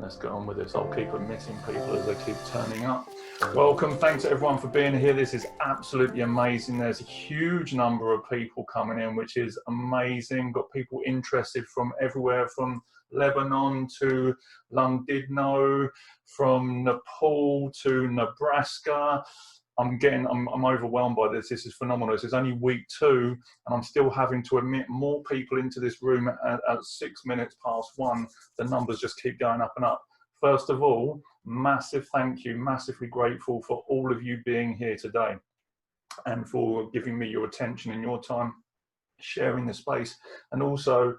let's get on with this. I'll keep admitting people as they keep turning up. Welcome, thanks everyone for being here. This is absolutely amazing. There's a huge number of people coming in, which is amazing. Got people interested from everywhere, from Lebanon to Llandudno, from Nepal to Nebraska. I'm overwhelmed by this. This is phenomenal. This is only week 2, and I'm still having to admit more people into this room at 6 minutes past 1. The numbers just keep going up and up. First of all, massive thank you, massively grateful for all of you being here today and for giving me your attention and your time, sharing the space. And also,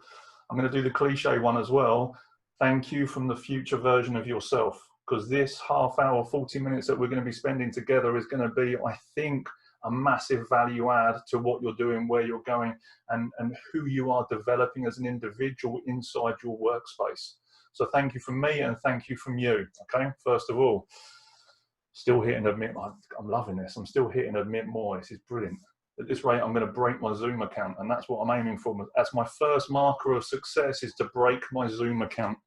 I'm going to do the cliche one as well. Thank you from the future version of yourself. Because this half hour, 40 minutes that we're going to be spending together is going to be, I think, a massive value add to what you're doing, where you're going, and who you are developing as an individual inside your workspace. So thank you from me and thank you from you, okay? First of all, still hitting admit, I'm loving this. I'm still hitting admit more. This is brilliant. At this rate, I'm going to break my Zoom account, and that's what I'm aiming for. That's my first marker of success, is to break my Zoom account.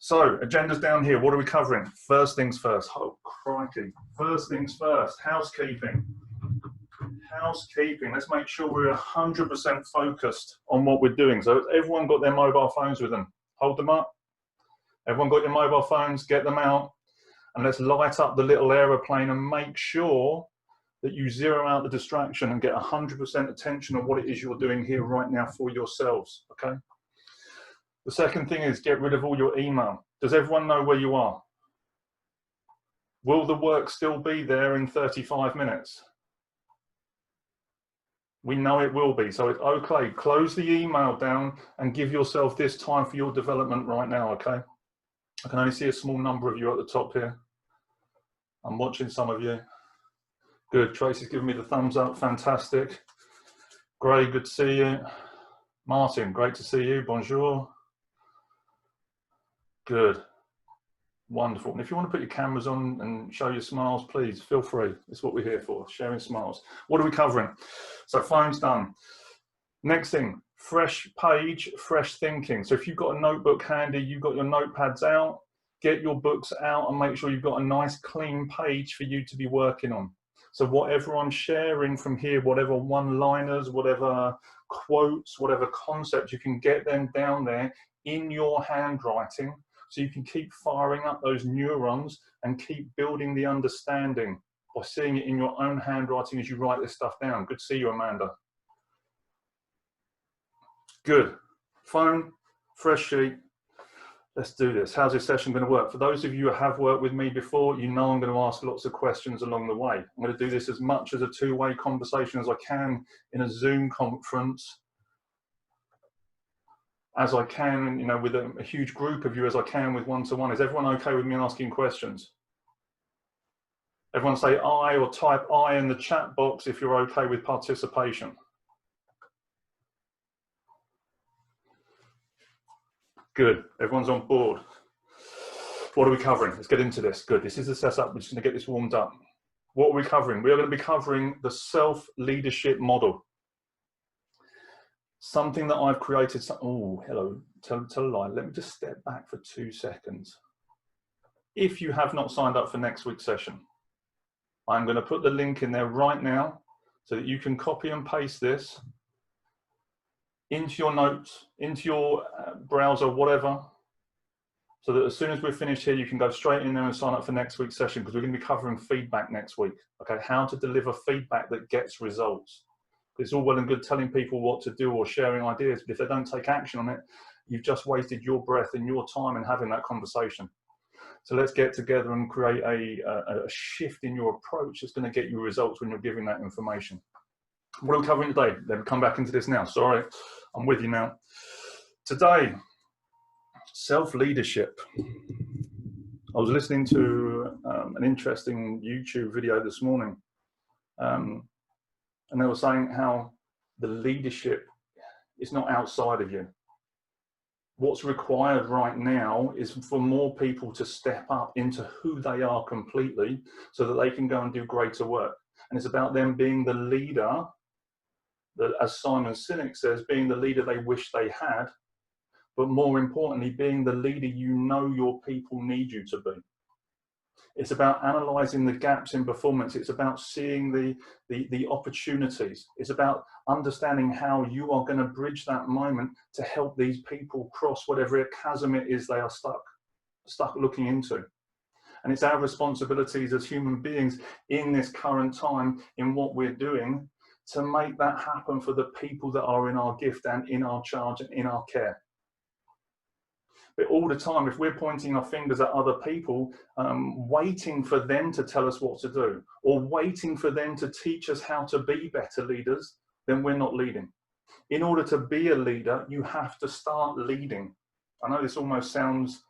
So, agenda's down here. What are we covering? First things first. Oh, crikey. First things first. Housekeeping. Housekeeping. Let's make sure we're 100% focused on what we're doing. So, everyone got their mobile phones with them? Hold them up. Everyone got your mobile phones? Get them out. And let's light up the little aeroplane and make sure that you zero out the distraction and get 100% attention on what it is you're doing here right now for yourselves. Okay? The second thing is get rid of all your email. Does everyone know where you are? Will the work still be there in 35 minutes? We know it will be, so it's okay. Close the email down and give yourself this time for your development right now, okay? I can only see a small number of you at the top here. I'm watching some of you. Good, Tracy's giving me the thumbs up, fantastic. Gray, good to see you. Martin, great to see you, bonjour. Good, wonderful. And if you want to put your cameras on and show your smiles, please feel free. It's what we're here for, sharing smiles. What are we covering? So phone's done. Next thing, fresh page, fresh thinking. So if you've got a notebook handy, you've got your notepads out, get your books out and make sure you've got a nice clean page for you to be working on. So whatever I'm sharing from here, whatever one-liners, whatever quotes, whatever concepts, you can get them down there in your handwriting, so you can keep firing up those neurons and keep building the understanding by seeing it in your own handwriting as you write this stuff down. Good to see you, Amanda. Good. Phone, fresh sheet. Let's do this. How's this session going to work? For those of you who have worked with me before, you know I'm going to ask lots of questions along the way. I'm going to do this as much as a two-way conversation as I can in a Zoom conference, as I can, you know, with a huge group of you as I can with one-to-one. Is everyone okay with me asking questions? Everyone say I or type I in the chat box if you're okay with participation. Good, everyone's on board. What are we covering? Let's get into this. Good, this is the setup. We're just gonna get this warmed up. What are we covering? We are gonna be covering the self-leadership model. Something that I've created. Oh, hello, tell a lie. Let me just step back for 2 seconds. If you have not signed up for next week's session, I'm going to put the link in there right now so that you can copy and paste this into your notes, into your browser, whatever, so that as soon as we're finished here, you can go straight in there and sign up for next week's session, because we're going to be covering feedback next week. Okay, how to deliver feedback that gets results. It's all well and good telling people what to do or sharing ideas, but if they don't take action on it, you've just wasted your breath and your time in having that conversation. So let's get together and create a shift in your approach that's going to get you results when you're giving that information. What are we covering today? Let me come back into this now. Sorry, I'm with you now. Today, self-leadership. I was listening to an interesting YouTube video this morning. And they were saying how the leadership is not outside of you. What's required right now is for more people to step up into who they are completely so that they can go and do greater work. And it's about them being the leader, that, as Simon Sinek says, being the leader they wish they had, but more importantly, being the leader you know your people need you to be. It's about analysing the gaps in performance. It's about seeing the opportunities. It's about understanding how you are going to bridge that moment to help these people cross whatever chasm it is they are stuck looking into. And it's our responsibilities as human beings in this current time, in what we're doing, to make that happen for the people that are in our gift and in our charge and in our care. But all the time, if we're pointing our fingers at other people, waiting for them to tell us what to do, or waiting for them to teach us how to be better leaders, then we're not leading. In order to be a leader, you have to start leading. I know this almost sounds,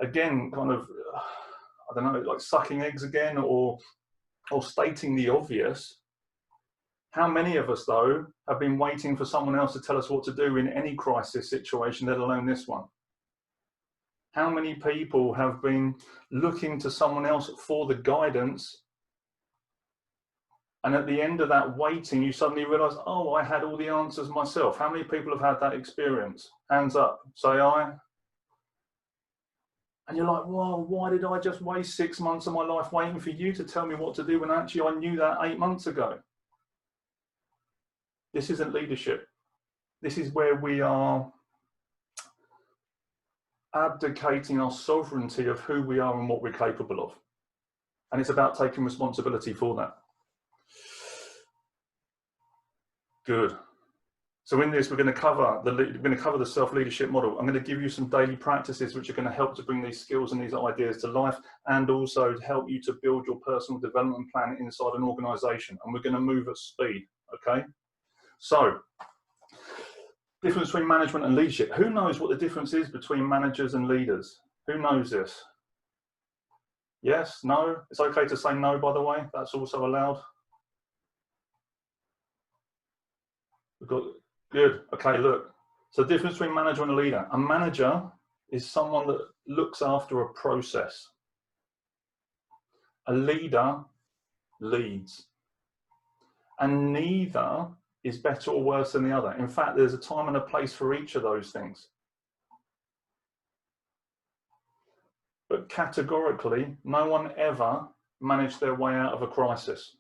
again, kind of, I don't know, like sucking eggs again, or stating the obvious. How many of us, though, have been waiting for someone else to tell us what to do in any crisis situation, let alone this one? How many people have been looking to someone else for the guidance, and at the end of that waiting, you suddenly realize, oh, I had all the answers myself? How many people have had that experience? Hands up, say I. And you're like, well, why did I just waste 6 months of my life waiting for you to tell me what to do when actually I knew that 8 months ago? This isn't leadership. This is where we are abdicating our sovereignty of who we are and what we're capable of. And it's about taking responsibility for that. Good. So in this, we're going to cover the self-leadership model. I'm going to give you some daily practices which are going to help to bring these skills and these ideas to life, and also to help you to build your personal development plan inside an organization. And we're going to move at speed, okay? So, difference between management and leadership. Who knows what the difference is between managers and leaders? Who knows this? Yes? No? It's okay to say no, by the way. That's also allowed. We've got, good. Okay, look. So the difference between manager and a leader. A manager is someone that looks after a process. A leader leads. And neither is better or worse than the other. In fact, there's a time and a place for each of those things. But categorically, no one ever managed their way out of a crisis.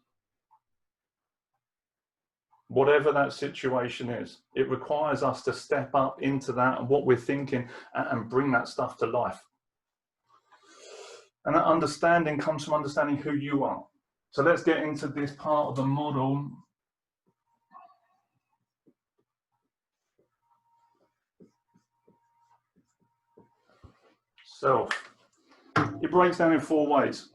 Whatever that situation is, it requires us to step up into that and what we're thinking and bring that stuff to life. And that understanding comes from understanding who you are. So let's get into this part of the model. Self. It breaks down in 4 ways.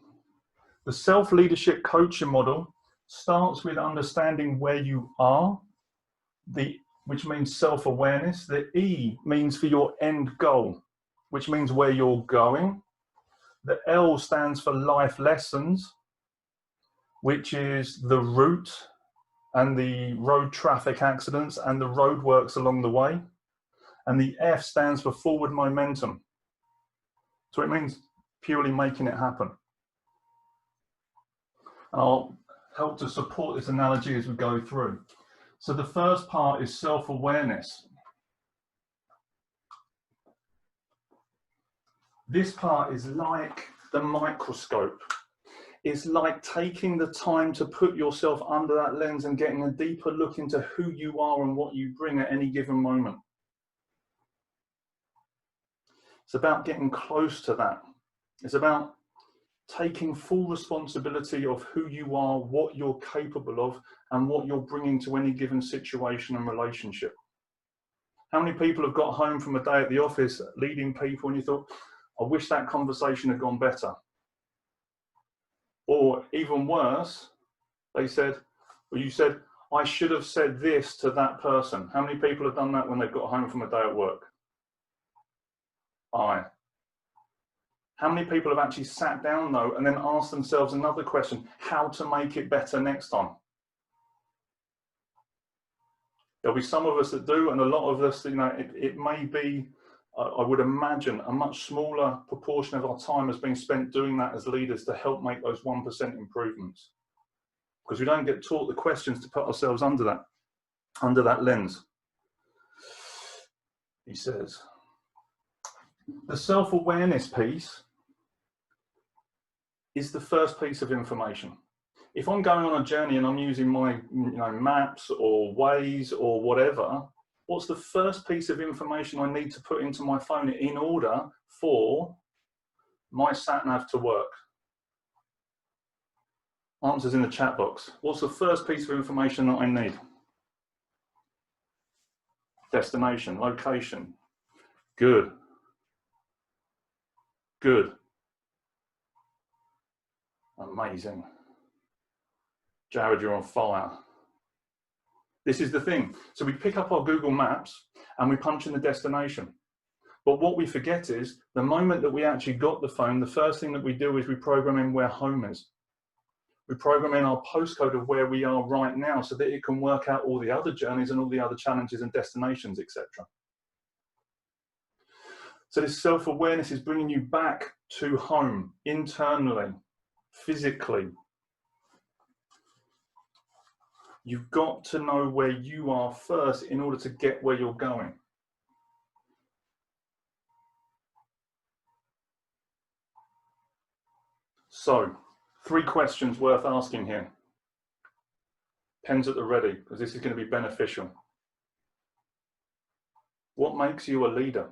The self-leadership coaching model starts with understanding where you are, which means self-awareness. The E means for your end goal, which means where you're going. The L stands for life lessons, which is the route and the road traffic accidents and the roadworks along the way. And the F stands for forward momentum. So it means purely making it happen. And I'll help to support this analogy as we go through. So the first part is self-awareness. This part is like the microscope. It's like taking the time to put yourself under that lens and getting a deeper look into who you are and what you bring at any given moment. It's about getting close to that. It's about taking full responsibility of who you are, what you're capable of, and what you're bringing to any given situation and relationship. How many people have got home from a day at the office leading people and you thought, I wish that conversation had gone better? Or even worse, they said, well, you said, I should have said this to that person. How many people have done that when they've got home from a day at work? How many people have actually sat down though and then asked themselves another question, how to make it better next time? There'll be some of us that do, and a lot of us, it may be, I would imagine, a much smaller proportion of our time has been spent doing that as leaders to help make those 1% improvements. Because we don't get taught the questions to put ourselves under that lens. He says, The self-awareness piece is the first piece of information. If I'm going on a journey and I'm using my maps or Waze or whatever, what's the first piece of information I need to put into my phone in order for my sat-nav to work? Answers in the chat box. What's the first piece of information that I need? Destination, location. Good. Good. Amazing. Jared, you're on fire. This is the thing. So we pick up our Google Maps and we punch in the destination. But what we forget is the moment that we actually got the phone, the first thing that we do is we program in where home is. We program in our postcode of where we are right now so that it can work out all the other journeys and all the other challenges and destinations, etc. So this self-awareness is bringing you back to home, internally, physically. You've got to know where you are first in order to get where you're going. So, 3 questions worth asking here. Pens at the ready, because this is going to be beneficial. What makes you a leader?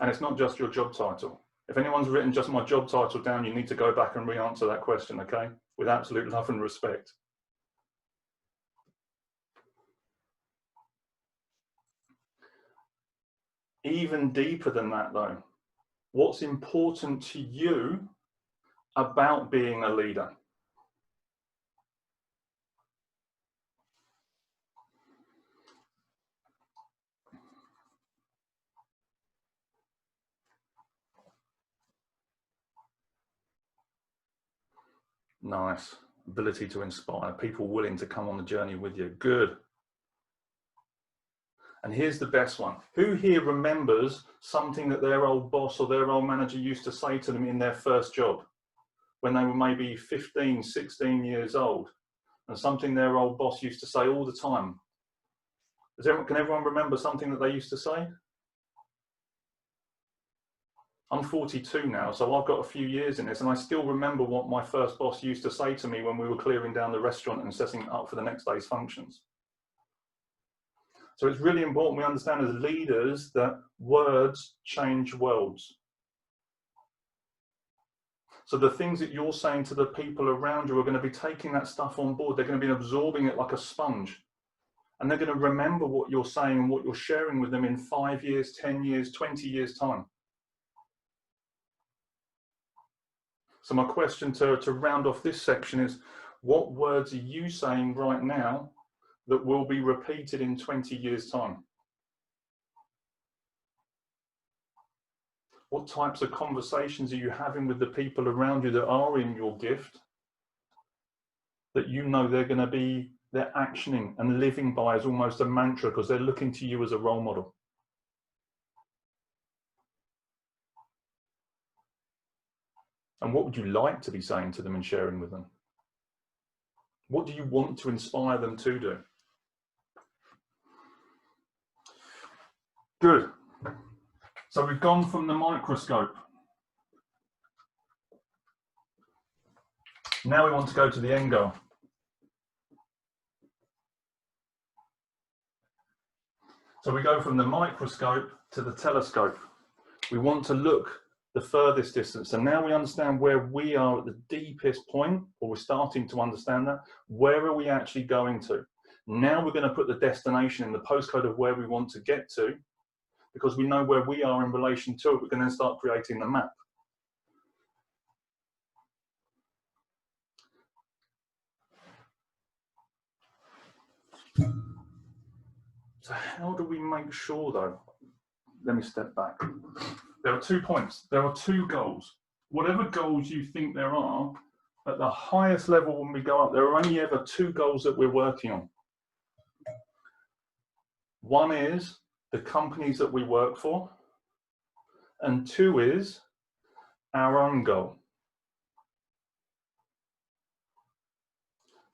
And it's not just your job title. If anyone's written just my job title down, you need to go back and re-answer that question, okay? With absolute love and respect. Even deeper than that though, what's important to you about being a leader? Nice. Ability to inspire, people willing to come on the journey with you. Good. And here's the best one. Who here remembers something that their old boss or their old manager used to say to them in their first job when they were maybe 15, 16 years old, and something their old boss used to say all the time? Can everyone remember something that they used to say? I'm 42 now, so I've got a few years in this, and I still remember what my first boss used to say to me when we were clearing down the restaurant and setting it up for the next day's functions. So it's really important we understand as leaders that words change worlds. So the things that you're saying to the people around you are going to be taking that stuff on board. They're going to be absorbing it like a sponge. And they're going to remember what you're saying and what you're sharing with them in 5 years, 10 years, 20 years' time. So my question to round off this section is, what words are you saying right now that will be repeated in 20 years' time? What types of conversations are you having with the people around you that are in your gift that you know they're actioning and living by as almost a mantra because they're looking to you as a role model? And what would you like to be saying to them and sharing with them? What do you want to inspire them to do? Good. So we've gone from the microscope. Now we want to go to the end goal. So we go from the microscope to the telescope. We want to look the furthest distance. And now we understand where we are at the deepest point, or we're starting to understand that. Where are we actually going to? Now we're going to put the destination in the postcode of where we want to get to, because we know where we are in relation to it. We can then start creating the map. So how do we make sure though? Let me step back. There are 2 points. There are 2 goals. Whatever goals you think there are, at the highest level when we go up, there are only ever 2 goals that we're working on. One is the companies that we work for, and 2 is our own goal.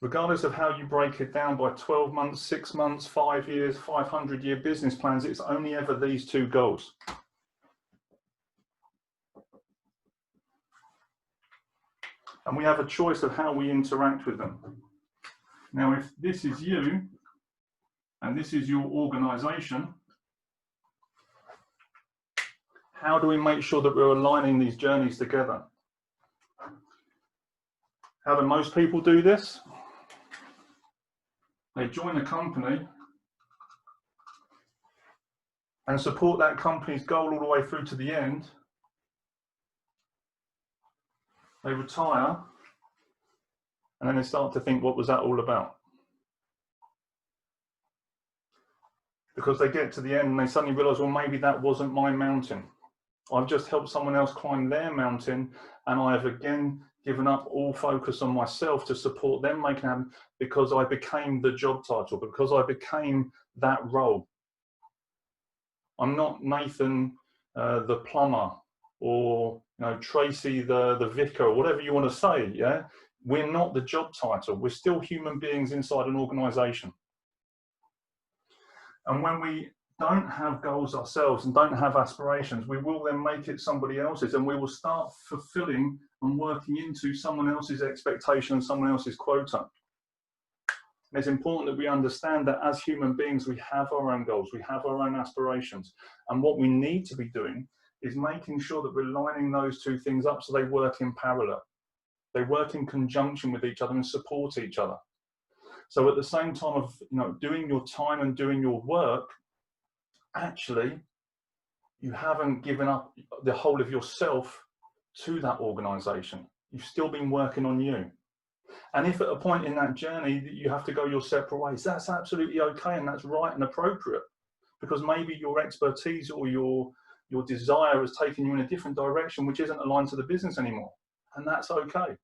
Regardless of how you break it down by 12 months, 6 months, 5 years, 500-year business plans, it's only ever these two goals. And we have a choice of how we interact with them. Now, if this is you and this is your organization, how do we make sure that we're aligning these journeys together? How do most people do this? They join a company and support that company's goal all the way through to the end. They retire, and then they start to think, what was that all about? Because they get to the end and they suddenly realize, well, maybe that wasn't my mountain. I've just helped someone else climb their mountain, and I have again given up all focus on myself to support them making it happen, because I became the job title, because I became that role. I'm not Nathan the plumber, or Tracy the vicar, or whatever you want to say. Yeah, we're not the job title. We're still human beings inside an organization. And when we don't have goals ourselves and don't have aspirations, we will then make it somebody else's, and we will start fulfilling and working into someone else's expectation and someone else's quota. And it's important that we understand that as human beings, we have our own goals, we have our own aspirations. And what we need to be doing is making sure that we're lining those two things up so they work in parallel. They work in conjunction with each other and support each other. So at the same time of doing your time and doing your work, actually, you haven't given up the whole of yourself to that organization. You've still been working on you. And if at a point in that journey that you have to go your separate ways, that's absolutely okay, and that's right and appropriate, because maybe your expertise or your desire has taken you in a different direction which isn't aligned to the business anymore, and that's okay.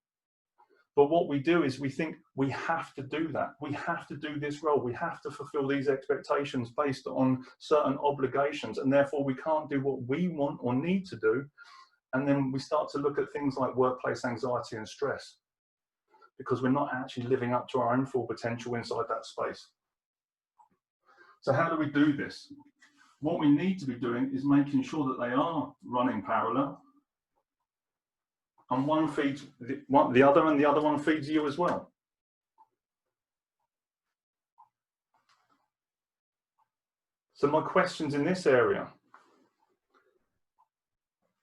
But what we do is we think we have to do that. We have to do this role. We have to fulfill these expectations based on certain obligations, and therefore we can't do what we want or need to do. And then we start to look at things like workplace anxiety and stress, because we're not actually living up to our own full potential inside that space. So how do we do this? What we need to be doing is making sure that they are running parallel, and one feeds the other, and the other one feeds you as well. So my questions in this area,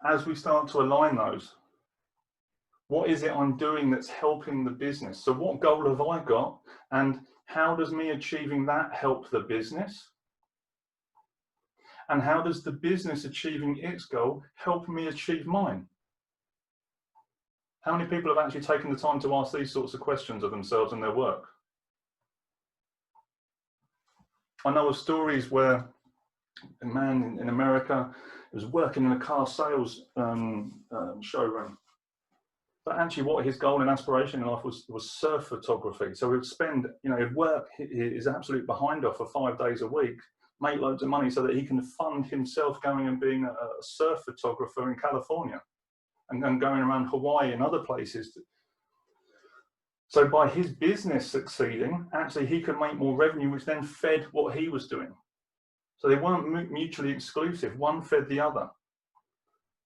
as we start to align those, what is it I'm doing that's helping the business? So what goal have I got, and how does me achieving that help the business? And how does the business achieving its goal help me achieve mine? How many people have actually taken the time to ask these sorts of questions of themselves and their work? I know of stories where a man in America was working in a car sales showroom, but actually what his goal and aspiration in life was surf photography. So he'd spend, he'd work his absolute behind off for 5 days a week, make loads of money so that he can fund himself going and being a surf photographer in California, and going around Hawaii and other places. So by his business succeeding, actually he could make more revenue, which then fed what he was doing. So they weren't mutually exclusive, one fed the other.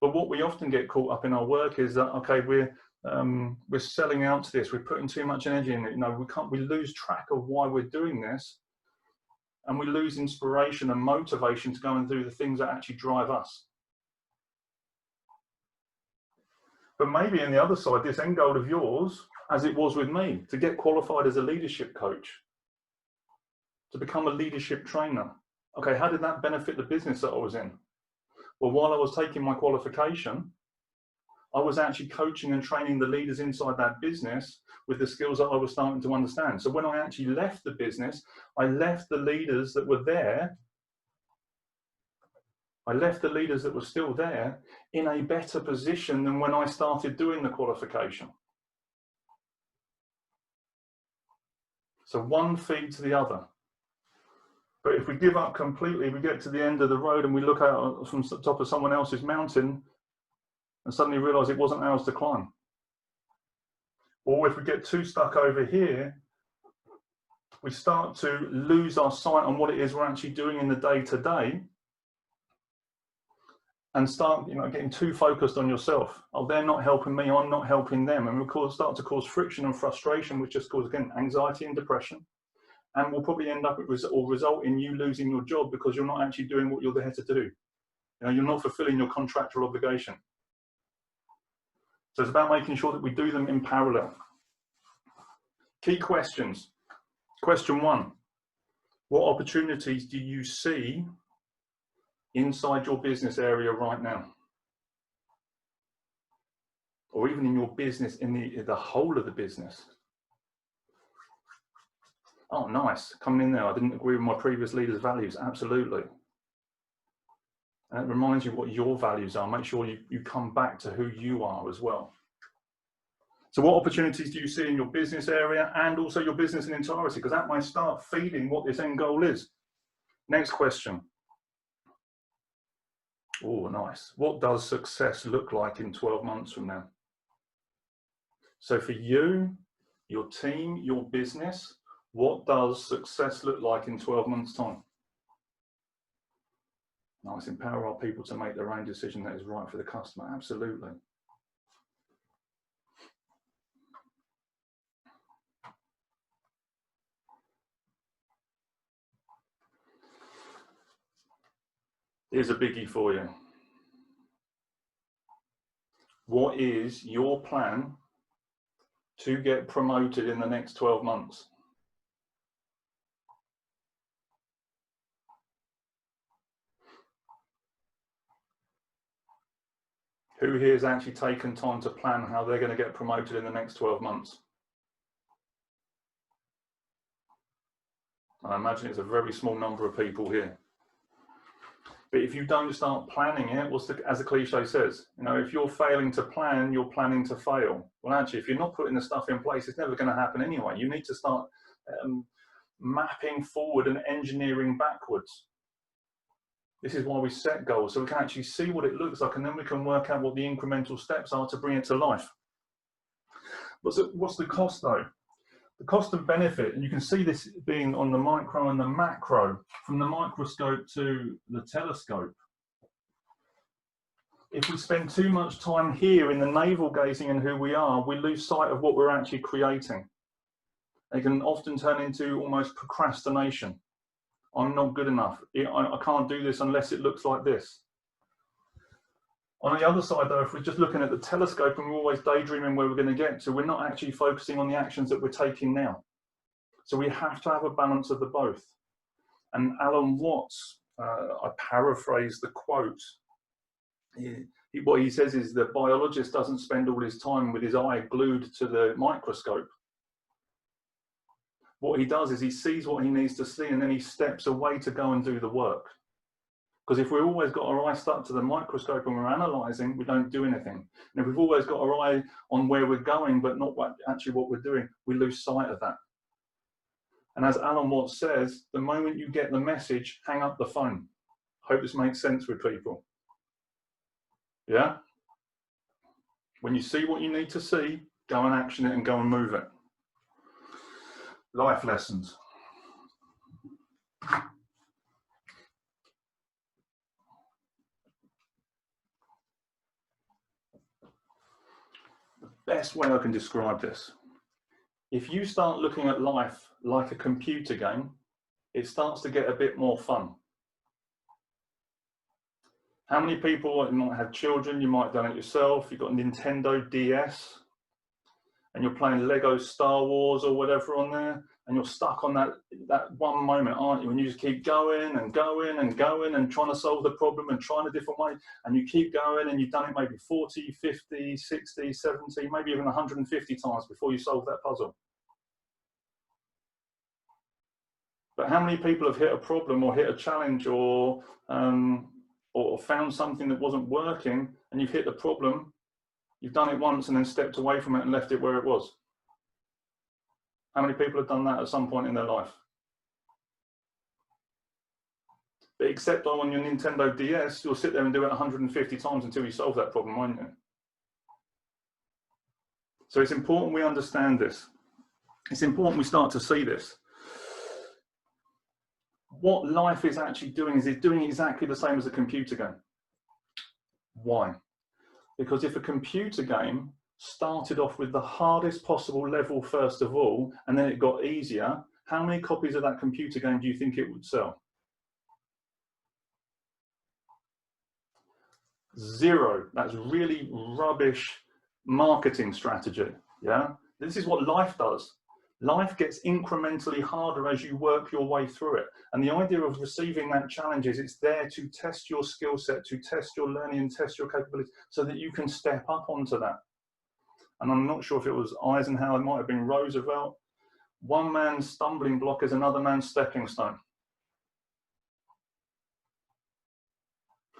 But what we often get caught up in our work is that, okay, we're selling out to this, we're putting too much energy in it, we lose track of why we're doing this, and we lose inspiration and motivation to go and do the things that actually drive us. But maybe on the other side, this end goal of yours, as it was with me, to get qualified as a leadership coach, to become a leadership trainer. Okay, how did that benefit the business that I was in? Well, while I was taking my qualification, I was actually coaching and training the leaders inside that business with the skills that I was starting to understand. So when I actually left the business, I left the leaders that were there, I left the leaders that were still there in a better position than when I started doing the qualification. So one feeds the other. But if we give up completely, we get to the end of the road and we look out from the top of someone else's mountain and suddenly realize it wasn't ours to climb. Or if we get too stuck over here we start to lose our sight on what it is we're actually doing in the day-to-day, and start, getting too focused on yourself. Oh, they're not helping me, I'm not helping them. And we'll start to cause friction and frustration, which just causes, again, anxiety and depression. And will probably end up or result in you losing your job because you're not actually doing what you're there to do. You're not fulfilling your contractual obligation. So it's about making sure that we do them in parallel. Key questions. Question 1, what opportunities do you see inside your business area right now? Or even in your business, in the whole of the business? Oh, nice, coming in there, I didn't agree with my previous leader's values. Absolutely. And it reminds you what your values are. Make sure you come back to who you are as well. So what opportunities do you see in your business area and also your business in entirety? Because that might start feeding what this end goal is. Next question. Oh, nice. What does success look like in 12 months from now? So for you, your team, your business, what does success look like in 12 months' time? Nice. Empower our people to make their own decision that is right for the customer. Absolutely. Here's a biggie for you. What is your plan to get promoted in the next 12 months? Who here has actually taken time to plan how they're going to get promoted in the next 12 months? I imagine it's a very small number of people here. But if you don't start planning it, as the cliche says, if you're failing to plan, you're planning to fail. Well, actually, if you're not putting the stuff in place, it's never going to happen anyway. You need to start mapping forward and engineering backwards. This is why we set goals, so we can actually see what it looks like, and then we can work out what the incremental steps are to bring it to life. What's the cost, though? The cost and benefit, and you can see this being on the micro and the macro, from the microscope to the telescope. If we spend too much time here in the navel gazing in who we are, we lose sight of what we're actually creating. It can often turn into almost procrastination. I'm not good enough. I can't do this unless it looks like this. On the other side, though, if we're just looking at the telescope and we're always daydreaming where we're going to get to, we're not actually focusing on the actions that we're taking now. So we have to have a balance of the both. And Alan Watts, I paraphrase the quote, what he says is that biologist doesn't spend all his time with his eye glued to the microscope. What he does is he sees what he needs to see, and then he steps away to go and do the work. Because if we've always got our eye stuck to the microscope and we're analysing, we don't do anything. And if we've always got our eye on where we're going, but not actually what we're doing, we lose sight of that. And as Alan Watts says, the moment you get the message, hang up the phone. Hope this makes sense with people. Yeah? When you see what you need to see, go and action it and go and move it. Life lessons. Best way I can describe this. If you start looking at life like a computer game, it starts to get a bit more fun. How many people, you might have children, you might have done it yourself, you've got a Nintendo DS, and you're playing Lego Star Wars or whatever on there, and you're stuck on that one moment, aren't you? And you just keep going and going and going and trying to solve the problem and trying a different way, and you keep going, and you've done it maybe 40, 50, 60, 70, maybe even 150 times before you solve that puzzle. But how many people have hit a problem or hit a challenge or found something that wasn't working, and you've hit the problem, you've done it once and then stepped away from it and left it where it was? How many people have done that at some point in their life? But except on your Nintendo DS, you'll sit there and do it 150 times until you solve that problem, won't you? So it's important we understand this. It's important we start to see this. what life is actually doing is it's doing exactly the same as a computer game. Why? Because if a computer game started off with the hardest possible level first of all, and then it got easier, how many copies of that computer game do you think it would sell? 0. That's really rubbish marketing strategy. Yeah, this is what life does. Life gets incrementally harder as you work your way through it. And the idea of receiving that challenge is it's there to test your skill set, to test your learning and test your capabilities so that you can step up onto that. And I'm not sure if it was Eisenhower, it might have been Roosevelt. One man's stumbling block is another man's stepping stone.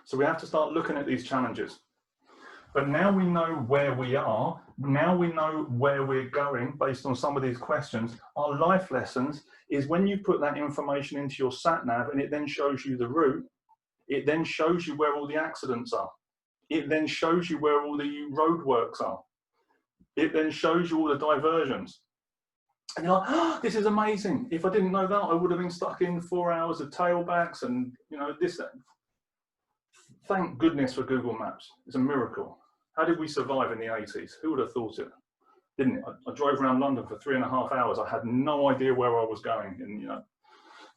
So we have to start looking at these challenges. But now we know where we are, now we know where we're going based on some of these questions. Our life lessons is when you put that information into your sat nav and it then shows you the route, it then shows you where all the accidents are. It then shows you where all the roadworks are. It then shows you all the diversions. And you're like, oh, this is amazing. If I didn't know that, I would have been stuck in 4 hours of tailbacks and, you know, this. Thank goodness for Google Maps. It's a miracle. How did we survive in the 80s? Who would have thought it? Didn't it? I drove around London for 3.5 hours. I had no idea where I was going. And, you know,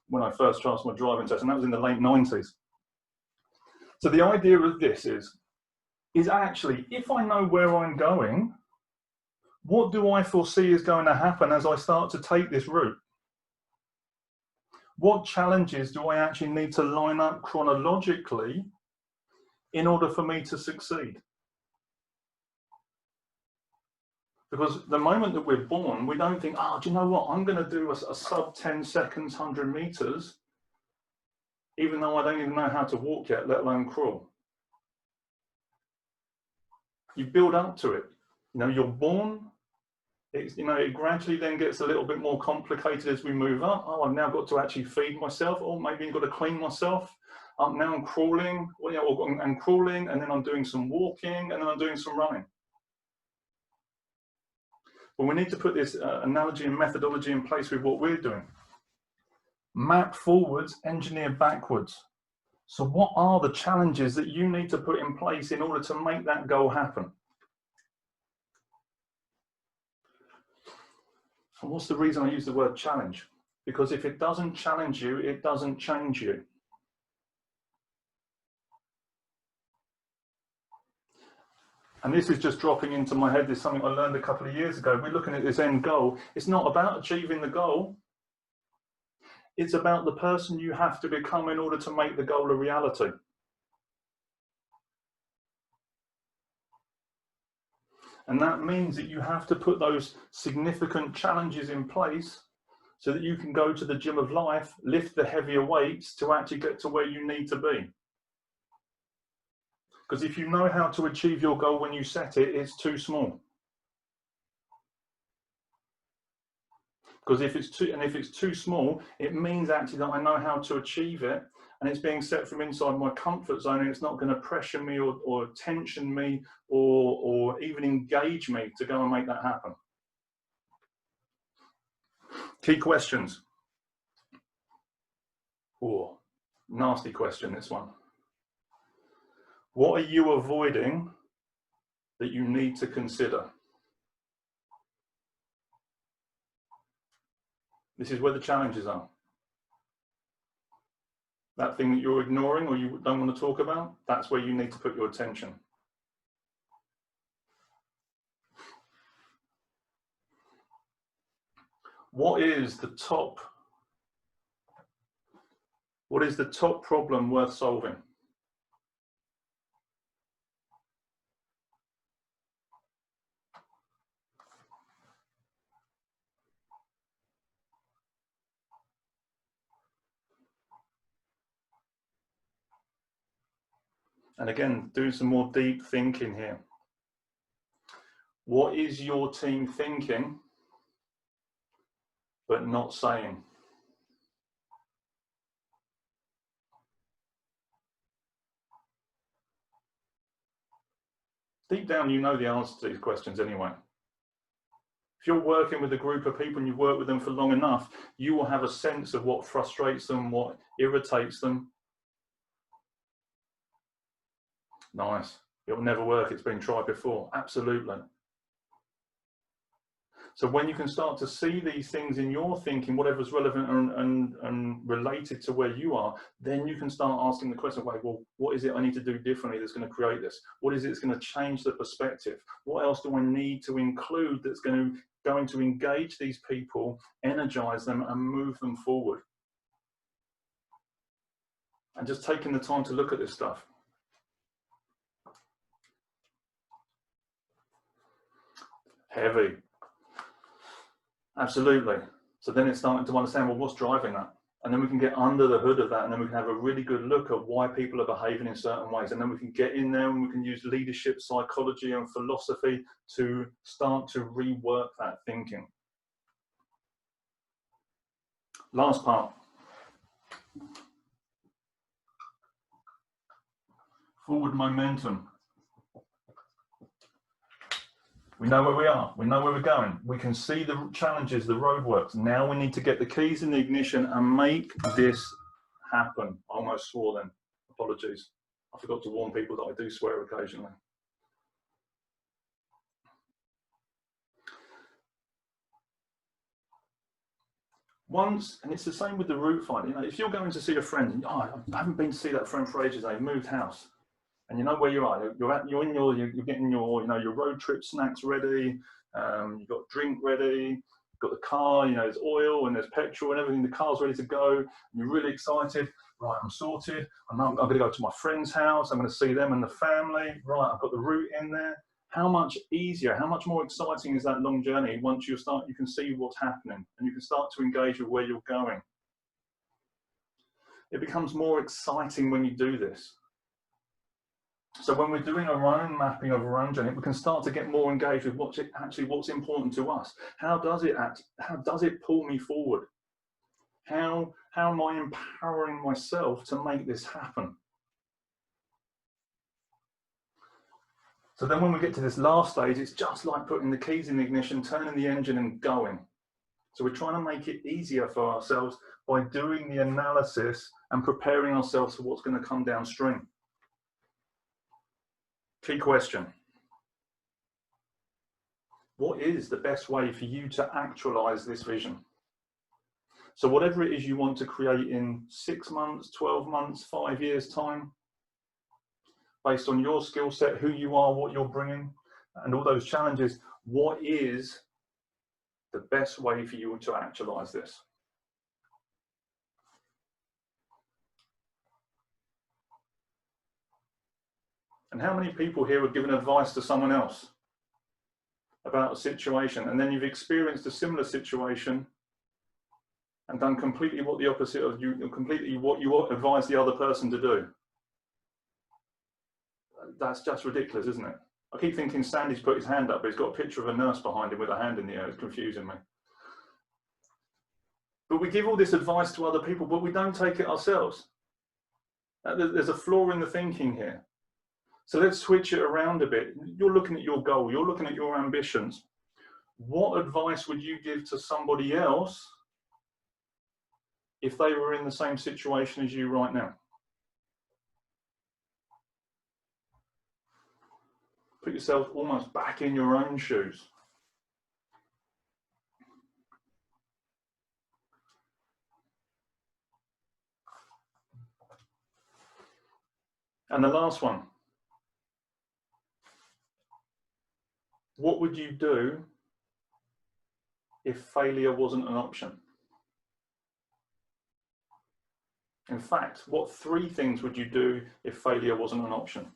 when I first passed my driving test, and that was in the late 90s. So the idea of this is actually, if I know where I'm going, what do I foresee is going to happen as I start to take this route? What challenges do I actually need to line up chronologically in order for me to succeed? Because the moment that we're born, we don't think, oh, do you know what? I'm going to do a sub 10 seconds, 100 meters, even though I don't even know how to walk yet, let alone crawl. You build up to it. You know, you're born. It's, you know, it gradually then gets a little bit more complicated as we move up. Oh, I've now got to actually feed myself, or maybe I've got to clean myself. Now I'm crawling, well, you know, I'm crawling, and then I'm doing some walking, and then I'm doing some running. But we need to put this analogy and methodology in place with what we're doing. Map forwards, engineer backwards. So what are the challenges that you need to put in place in order to make that goal happen? And what's the reason I use the word challenge? Because if it doesn't challenge you, it doesn't change you. And this is just dropping into my head. This is something I learned a couple of years ago. We're looking at this end goal. It's not about achieving the goal. It's about the person you have to become in order to make the goal a reality. And that means that you have to put those significant challenges in place so that you can go to the gym of life, lift the heavier weights to actually get to where you need to be. Because if you know how to achieve your goal when you set it, it's too small. Because if it's too small, it means actually that I know how to achieve it, and it's being set from inside my comfort zone, and it's not going to pressure me or tension me or even engage me to go and make that happen. Key questions. Oh, nasty question, this one. What are you avoiding that you need to consider? This is where the challenges are. That thing that you're ignoring or you don't want to talk about, that's where you need to put your attention. What is the top problem worth solving? And again, do some more deep thinking here. What is your team thinking, but not saying? Deep down, you know the answer to these questions anyway. If you're working with a group of people and you've worked with them for long enough, you will have a sense of what frustrates them, what irritates them. Nice. It will never work. It's been tried before. Absolutely. So when you can start to see these things in your thinking, whatever's relevant and related to where you are, then you can start asking the question, wait, well, what is it I need to do differently that's going to create this? What is it that's going to change the perspective? What else do I need to include that's going to engage these people, energize them, and move them forward? And just taking the time to look at this stuff. Heavy. Absolutely. So then it's starting to understand, well, what's driving that? And then we can get under the hood of that, and then we can have a really good look at why people are behaving in certain ways. And then we can get in there and we can use leadership, psychology, and philosophy to start to rework that thinking. Last part. Forward momentum. We know where we are. We know where we're going. We can see the challenges, the roadworks. Now we need to get the keys in the ignition and make this happen. I almost swore then. Apologies. I forgot to warn people that I do swear occasionally. Once, and it's the same with the route find. You know, if you're going to see a friend, and I haven't been to see that friend for ages. They've moved house. And you know where you are. You're getting your, your road trip snacks ready. You've got drink ready. You've got the car. There's oil and there's petrol and everything. The car's ready to go. And you're really excited. Right, I'm sorted. I'm going to go to my friend's house. I'm going to see them and the family. Right, I've got the route in there. How much easier, how much more exciting is that long journey once you can see what's happening and you can start to engage with where you're going. It becomes more exciting when you do this. So when we're doing our own mapping of our own journey, we can start to get more engaged with what's important to us. How does it pull me forward? How am I empowering myself to make this happen? So then when we get to this last stage, it's just like putting the keys in the ignition, turning the engine and going. So we're trying to make it easier for ourselves by doing the analysis and preparing ourselves for what's going to come downstream. Key question. What is the best way for you to actualize this vision? So whatever it is you want to create in 6 months, 12 months, 5 years time, based on your skill set, who you are, what you're bringing, and all those challenges, what is the best way for you to actualize this? And how many people here have given advice to someone else about a situation, and then you've experienced a similar situation and done completely what the opposite of completely what you advise the other person to do? That's just ridiculous, isn't it? I keep thinking Sandy's put his hand up, but he's got a picture of a nurse behind him with a hand in the air. It's confusing me. But we give all this advice to other people, but we don't take it ourselves. There's a flaw in the thinking here. So let's switch it around a bit. You're looking at your goal. You're looking at your ambitions. What advice would you give to somebody else if they were in the same situation as you right now? Put yourself almost back in your own shoes. And the last one. What would you do if failure wasn't an option? In fact, what 3 things would you do if failure wasn't an option?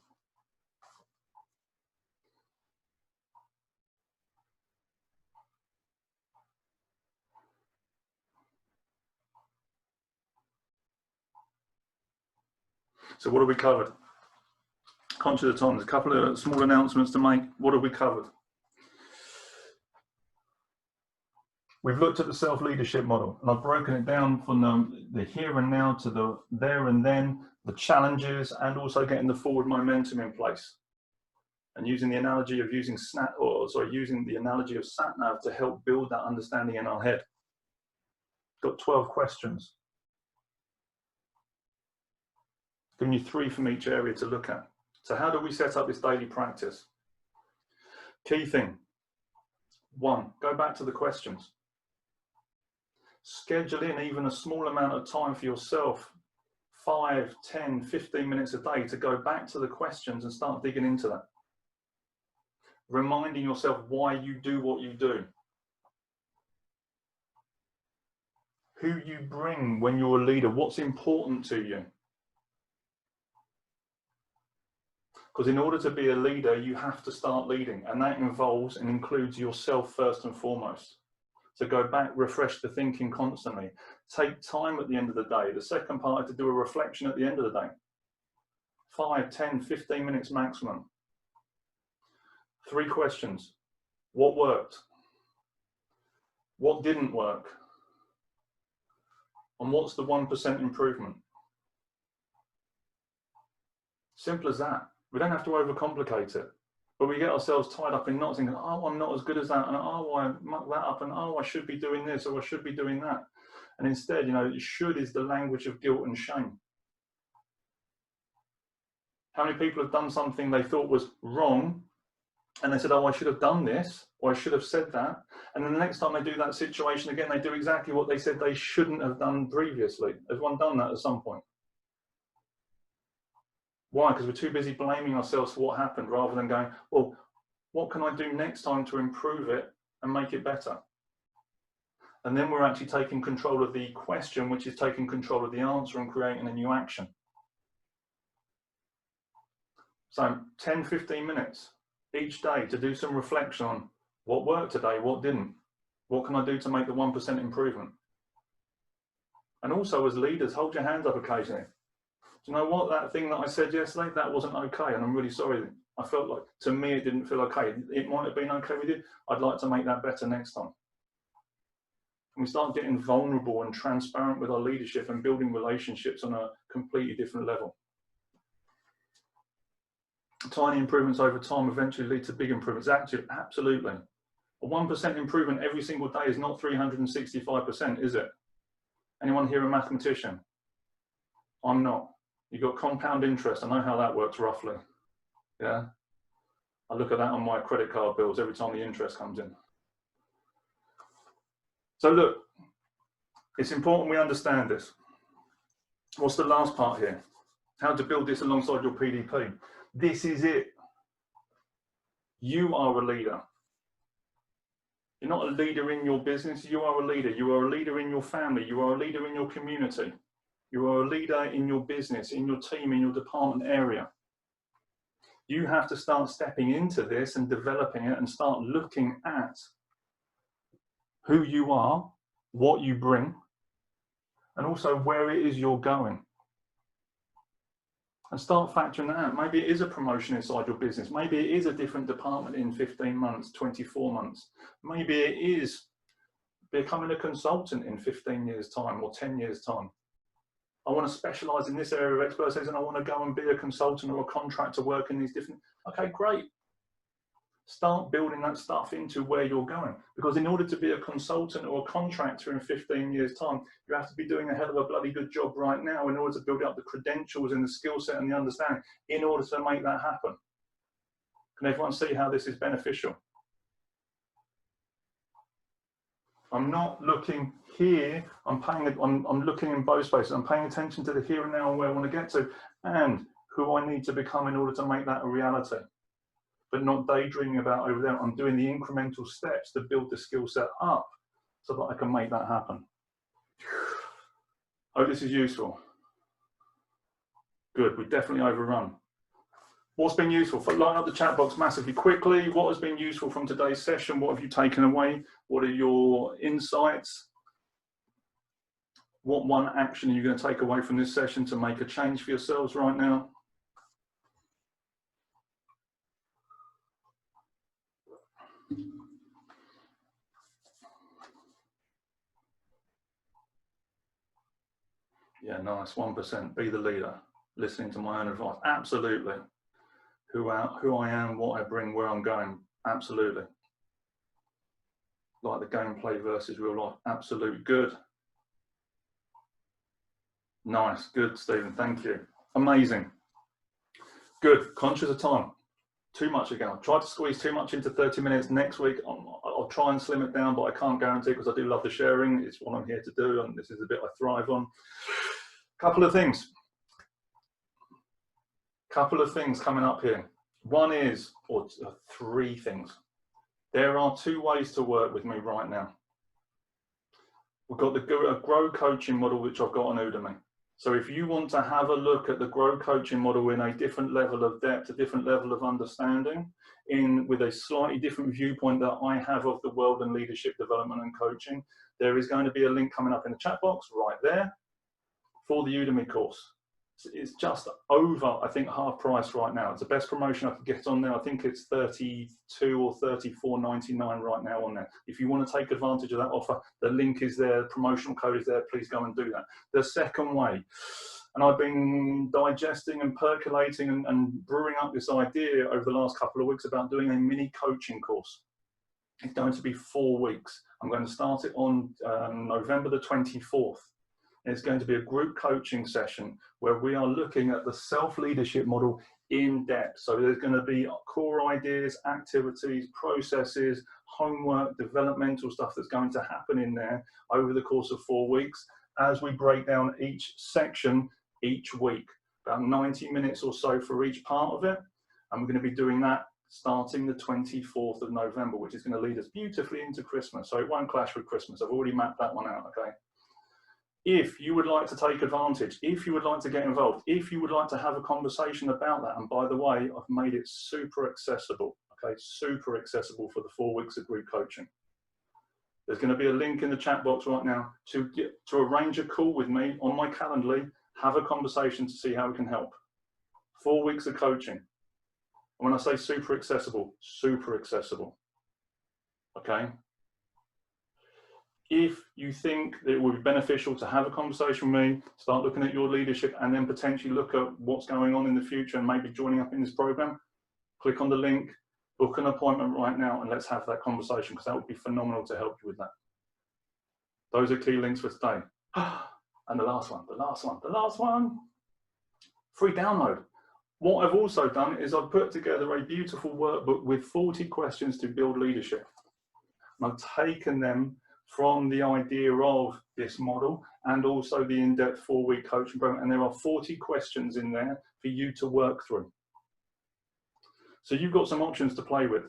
So what have we covered? Conscious of time, there's a couple of small announcements to make. What have we covered? We've looked at the self-leadership model, and I've broken it down from the here and now to the there and then, the challenges, and also getting the forward momentum in place. and using the analogy of using using the analogy of sat nav to help build that understanding in our head. Got 12 questions. Giving you 3 from each area to look at. So how do we set up this daily practice? Key thing. 1, go back to the questions. Schedule in even a small amount of time for yourself, 5, 10, 15 minutes a day, to go back to the questions and start digging into that. Reminding yourself why you do what you do. Who you bring when you're a leader, what's important to you. Because in order to be a leader, you have to start leading, and that involves and includes yourself first and foremost. So go back, refresh the thinking constantly. Take time at the end of the day. The second part is to do a reflection at the end of the day. 5, 10, 15 minutes maximum. 3 questions. What worked? What didn't work? And what's the 1% improvement? Simple as that. We don't have to overcomplicate it. But we get ourselves tied up in knots thinking, oh, I'm not as good as that, and oh, I mucked that up, and oh, I should be doing this, or I should be doing that. And instead, you know, should is the language of guilt and shame. How many people have done something they thought was wrong, and they said, oh, I should have done this, or I should have said that. And then the next time they do that situation again, they do exactly what they said they shouldn't have done previously. Everyone done that at some point. Why? Because we're too busy blaming ourselves for what happened rather than going, well, what can I do next time to improve it and make it better? And then we're actually taking control of the question, which is taking control of the answer and creating a new action. So 10, 15 minutes each day to do some reflection on what worked today, what didn't. What can I do to make the 1% improvement? And also as leaders, hold your hands up occasionally. Do you know what? That thing that I said yesterday, that wasn't okay, and I'm really sorry. I felt like, to me, it didn't feel okay. It might have been okay with you. I'd like to make that better next time. And we start getting vulnerable and transparent with our leadership and building relationships on a completely different level. Tiny improvements over time eventually lead to big improvements. Actually, absolutely. A 1% improvement every single day is not 365%, is it? Anyone here a mathematician? I'm not. You've got compound interest. I know how that works roughly. Yeah. I look at that on my credit card bills every time the interest comes in. So look, it's important we understand this. What's the last part here? How to build this alongside your PDP. This is it. You are a leader. You're not a leader in your business. You are a leader. You are a leader in your family. You are a leader in your community. You are a leader in your business, in your team, in your department area. You have to start stepping into this and developing it and start looking at who you are, what you bring, and also where it is you're going. And start factoring that out. Maybe it is a promotion inside your business. Maybe it is a different department in 15 months, 24 months. Maybe it is becoming a consultant in 15 years' time or 10 years' time. I want to specialize in this area of expertise and I want to go and be a consultant or a contractor work in these different, okay, great. Start building that stuff into where you're going. Because in order to be a consultant or a contractor in 15 years' time, you have to be doing a hell of a bloody good job right now in order to build up the credentials and the skill set and the understanding in order to make that happen. Can everyone see how this is beneficial? I'm not looking here, I'm looking in both spaces. I'm paying attention to the here and now and where I want to get to and who I need to become in order to make that a reality. But not daydreaming about over there. I'm doing the incremental steps to build the skill set up so that I can make that happen. Hope this is useful. Good, we definitely overrun. What's been useful? Light up the chat box massively quickly. What has been useful from today's session? What have you taken away? What are your insights? What one action are you going to take away from this session to make a change for yourselves right now? Yeah, nice, 1%. Be the leader. Listening to my own advice. Absolutely. who I am, what I bring, where I'm going. Absolutely. Like the gameplay versus real life. Absolutely. Good. Nice. Good, Stephen. Thank you. Amazing. Good. Conscious of time. Too much again. I tried to squeeze too much into 30 minutes. Next week, I'll try and slim it down, but I can't guarantee because I do love the sharing. It's what I'm here to do, and this is the bit I thrive on. Couple of things coming up here. One is, or three things. There are two ways to work with me right now. We've got the Grow coaching model, which I've got on Udemy. So if you want to have a look at the Grow coaching model in a different level of depth, a different level of understanding, with a slightly different viewpoint that I have of the world and leadership development and coaching, there is going to be a link coming up in the chat box right there for the Udemy course. It's just over, I think, half price right now. It's the best promotion I could get on there. I think it's $32 or $34.99 right now on there. If you want to take advantage of that offer, the link is there, the promotional code is there. Please go and do that. The second way, and I've been digesting and percolating and brewing up this idea over the last couple of weeks about doing a mini coaching course. It's going to be 4 weeks. I'm going to start it on November the 24th. It's going to be a group coaching session where we are looking at the self-leadership model in depth. So there's going to be core ideas, activities, processes, homework, developmental stuff that's going to happen in there over the course of 4 weeks as we break down each section each week, about 90 minutes or so for each part of it. And we're going to be doing that starting the 24th of November, which is going to lead us beautifully into Christmas. So it won't clash with Christmas. I've already mapped that one out, okay? If you would like to take advantage, if you would like to get involved, if you would like to have a conversation about that, and by the way, I've made it super accessible, okay, super accessible for the 4 weeks of group coaching. There's going to be a link in the chat box right now to arrange a call with me on my Calendly, have a conversation to see how we can help. 4 weeks of coaching. And when I say super accessible, okay? If you think that it would be beneficial to have a conversation with me, start looking at your leadership and then potentially look at what's going on in the future and maybe joining up in this program, click on the link, book an appointment right now, and let's have that conversation because that would be phenomenal to help you with that. Those are key links for today. And the last one, free download. What I've also done is I've put together a beautiful workbook with 40 questions to build leadership. And I've taken them from the idea of this model and also the in-depth 4-week coaching program. And there are 40 questions in there for you to work through. So you've got some options to play with.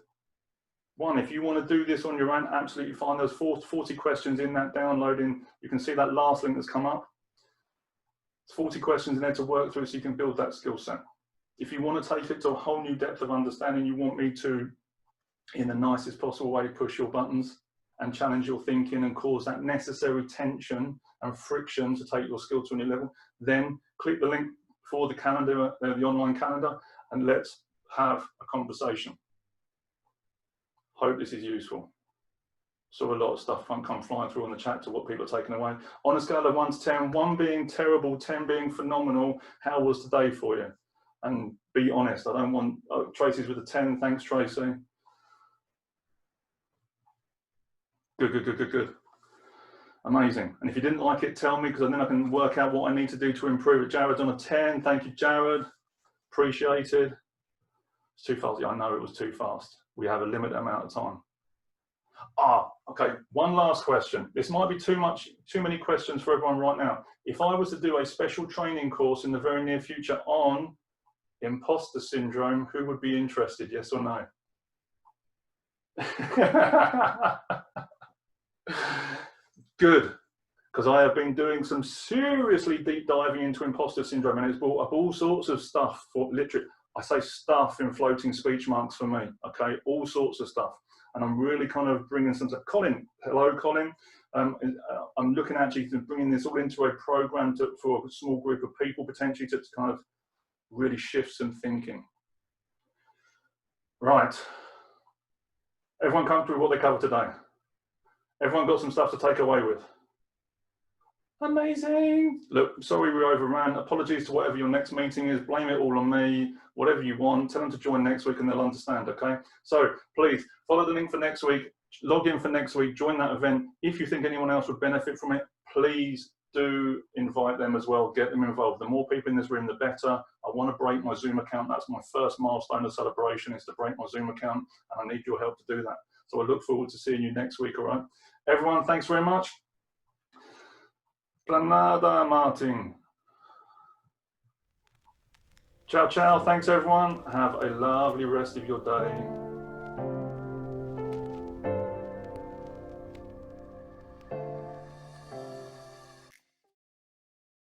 One, if you want to do this on your own, absolutely fine. There's 40 questions in that downloading. You can see that last link that's come up. There's 40 questions in there to work through so you can build that skill set. If you want to take it to a whole new depth of understanding, you want me to, in the nicest possible way, push your buttons and challenge your thinking and cause that necessary tension and friction to take your skill to a new level, then click the link for the calendar, the online calendar, and let's have a conversation. Hope this is useful. Saw a lot of stuff come flying through on the chat to what people are taking away. On a scale of 1 to 10, 1 being terrible, 10 being phenomenal, how was today for you? And be honest, I don't want, Tracy's with a 10, thanks Tracy. Good. Amazing. And if you didn't like it, tell me, because then I can work out what I need to do to improve it. Jared's on a 10. Thank you, Jared. Appreciated. It's too fast. Yeah, I know it was too fast. We have a limited amount of time. Okay. One last question. This might be too many questions for everyone right now. If I was to do a special training course in the very near future on imposter syndrome, who would be interested? Yes or no? Good, because I have been doing some seriously deep diving into imposter syndrome, and it's brought up all sorts of stuff for literally, I say stuff in floating speech marks for me, okay, all sorts of stuff. And I'm really kind of bringing some stuff. Colin, hello Colin. I'm looking actually to bringing this all into a program for a small group of people potentially to kind of really shift some thinking. Right. Everyone comfortable with what they covered today? Everyone got some stuff to take away with? Amazing. Look, sorry we overran. Apologies to whatever your next meeting is. Blame it all on me. Whatever you want. Tell them to join next week and they'll understand, okay? So please follow the link for next week. Log in for next week. Join that event. If you think anyone else would benefit from it, please do invite them as well. Get them involved. The more people in this room, the better. I want to break my Zoom account. That's my first milestone of celebration, is to break my Zoom account. And I need your help to do that. So I look forward to seeing you next week, all right? Everyone, thanks very much. Planada, Martin. Ciao, ciao. Thanks, everyone. Have a lovely rest of your day.